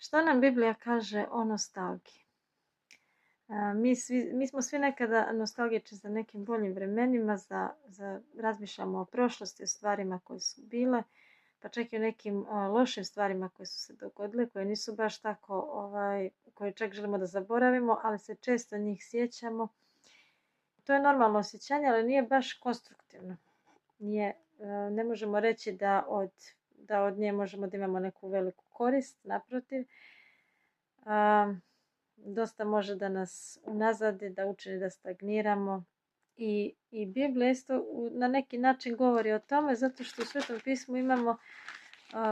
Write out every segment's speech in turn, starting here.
Šta nam Biblija kaže o nostalgiji? Mi smo svi nekada nostalgični za nekim boljim vremenima, razmišljamo o prošlosti, o stvarima koje su bile, pa čak i o nekim lošim stvarima koje su se dogodile, koje nisu baš tako, koje čak želimo da zaboravimo, ali se često njih sjećamo. To je normalno osjećanje, ali nije baš konstruktivno. Ne možemo reći da od nje možemo da imamo neku veliku korist, naprotiv. Dosta može da nas unazadi, da učini da stagniramo. I Biblija isto na neki način govori o tome, zato što u Svetom pismu imamo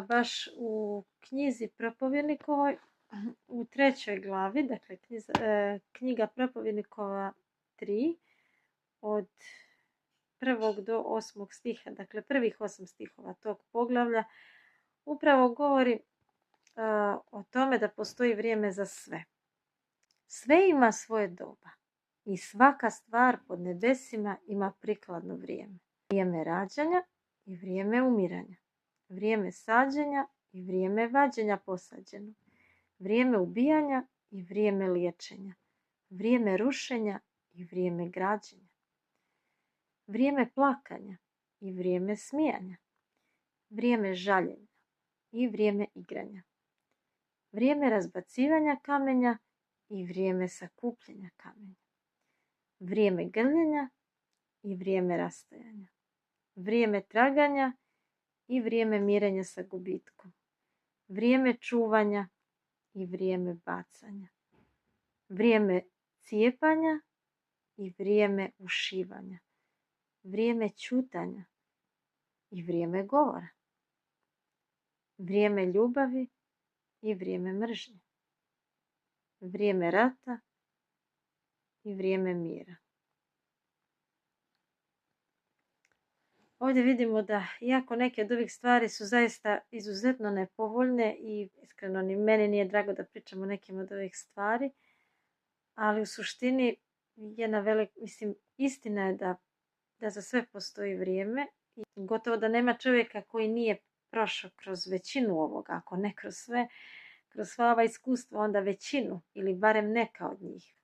baš u knjizi Propovjednikovoj, u 3. glavi, dakle knjiga Propovjednikova 3, od 1. do 8. stiha, dakle prvih 8 stihova tog poglavlja, upravo govori o tome da postoji vrijeme za sve. Sve ima svoje doba i svaka stvar pod nebesima ima prikladno vrijeme. Vrijeme rađanja i vrijeme umiranja. Vrijeme sađenja i vrijeme vađenja posađenog. Vrijeme ubijanja i vrijeme liječenja. Vrijeme rušenja i vrijeme građenja. Vrijeme plakanja i vrijeme smijanja. Vrijeme žaljenja i vrijeme igranja. Vrijeme razbacivanja kamenja i vrijeme sakupljanja kamenja. Vrijeme grljenja i vrijeme rastajanja. Vrijeme traganja i vrijeme mirenja sa gubitkom. Vrijeme čuvanja i vrijeme bacanja. Vrijeme cijepanja i vrijeme ušivanja. Vrijeme ćutanja i vrijeme govora. Vrijeme ljubavi i vrijeme mržnje. Vrijeme rata i vrijeme mira. Ovdje vidimo da iako neke od ovih stvari su zaista izuzetno nepovoljne i iskreno ni meni nije drago da pričamo o nekim od ovih stvari, ali u suštini istina je da za sve postoji vrijeme i gotovo da nema čovjeka koji nije prošao kroz većinu ovoga, ako ne kroz sve, kroz sva ova iskustva, onda većinu ili barem neka od njih.